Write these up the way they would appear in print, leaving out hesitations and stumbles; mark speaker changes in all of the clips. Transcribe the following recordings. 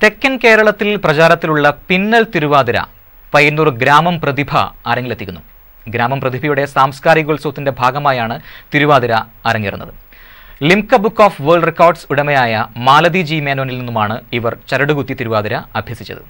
Speaker 1: തെക്കൻ കേരളത്തിൽ പ്രചാരത്തിലുള്ള പിന്നൽ തിരുവാതിര പയ്യന്നൂർ ഗ്രാമം പ്രതിഭ അരങ്ങിലെത്തിക്കുന്നു. ഗ്രാമം പ്രതിഭയുടെ സാംസ്കാരികോത്സവത്തിന്റെ ഭാഗമായാണ് തിരുവാതിര അരങ്ങേറുന്നത്. Limca book of world records ഉടമയായ മാലതി ജി മേനോനിൽ നിന്നുമാണ് ഇവർ ചരടുകുത്തി തിരുവാതിര അഭ്യസിച്ചത്.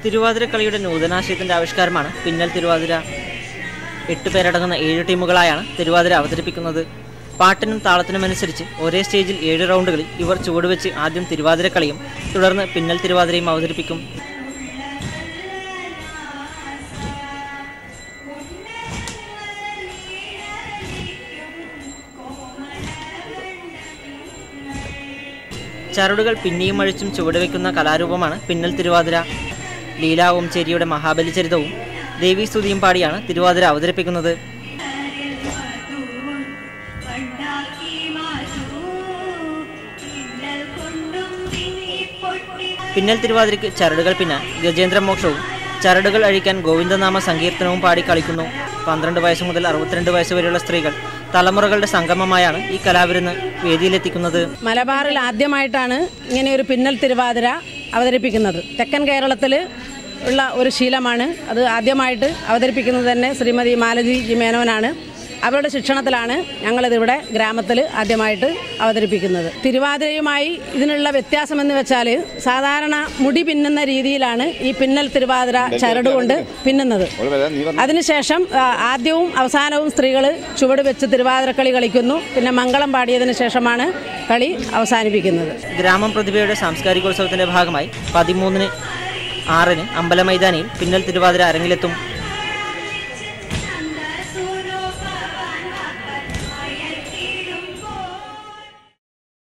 Speaker 2: തിരുവാതിരക്കളിയുടെ നൂതനാശയത്തിന്റെ ആവിഷ്കാരമാണ് പിന്നൽ തിരുവാതിര. 8 പേരടങ്ങുന്ന 7 ടീമുകളായാണ് തിരുവാതിര അവതരിപ്പിക്കുന്നത്. പാട്ടിനും താളത്തിനുമനുസരിച്ച് ഒരേ സ്റ്റേജിൽ 7 റൗണ്ടുകളിൽ ഇവർ ചുവടുവെച്ച് ആദ്യം തിരുവാതിരക്കളിയും തുടർന്ന് പിന്നൽ തിരുവാതിരയും അവതരിപ്പിക്കും. ചരടുകൾ പിന്നിയും അഴിച്ചും ചുവടുവെക്കുന്ന കലാരൂപമാണ് പിന്നൽ തിരുവാതിര. ലീല ഓംചേരിയുടെ മഹാബലി ചരിതവും ദേവീസ്തുതിയും പാടിയാണ് തിരുവാതിര അവതരിപ്പിക്കുന്നത്. പിന്നൽ തിരുവാതിരയ്ക്ക് ചരടുകൾ പിന്നാൻ ഗജേന്ദ്രമോക്ഷവും ചരടുകൾ അഴിക്കാൻ ഗോവിന്ദനാമ സങ്കീർത്തനവും പാടി കളിക്കുന്നു. 12 വയസ്സ് മുതൽ 62 വയസ്സ് വരെയുള്ള സ്ത്രീകൾ തലമുറകളുടെ സംഗമമായാണ് ഈ കലാവിരുന്ന് വേദിയിലെത്തിക്കുന്നത്.
Speaker 3: മലബാറിൽ ആദ്യമായിട്ടാണ് ഇങ്ങനെയൊരു പിന്നൽ തിരുവാതിര അവതരിപ്പിക്കുന്നത്. തെക്കൻ കേരളത്തിൽ ഉള്ള ഒരു ശീലമാണ്. അത് ആദ്യമായിട്ട് അവതരിപ്പിക്കുന്നത് തന്നെ ശ്രീമതി മാലതി ജി മേനോനാണ്. അവരുടെ ശിക്ഷണത്തിലാണ് ഞങ്ങളിതിവിടെ ഗ്രാമത്തിൽ ആദ്യമായിട്ട് അവതരിപ്പിക്കുന്നത്. തിരുവാതിരയുമായി ഇതിനുള്ള വ്യത്യാസമെന്ന് വെച്ചാൽ സാധാരണ മുടി പിന്നുന്ന രീതിയിലാണ് ഈ പിന്നൽ തിരുവാതിര ചരടുകൊണ്ട് പിന്നുന്നത്. അതിനുശേഷം ആദ്യവും അവസാനവും സ്ത്രീകൾ ചുവട് വെച്ച് തിരുവാതിരക്കളി കളിക്കുന്നു. പിന്നെ മംഗളം പാടിയതിനു ശേഷമാണ് കളി അവസാനിപ്പിക്കുന്നത്.
Speaker 2: ഗ്രാമം പ്രതിഭയുടെ സാംസ്കാരികോത്സവത്തിന്റെ ഭാഗമായി 13-ന് 6-ന് അമ്പലമൈതാനിയിൽ പിന്നൽ തിരുവാതിര അരങ്ങിലെത്തും.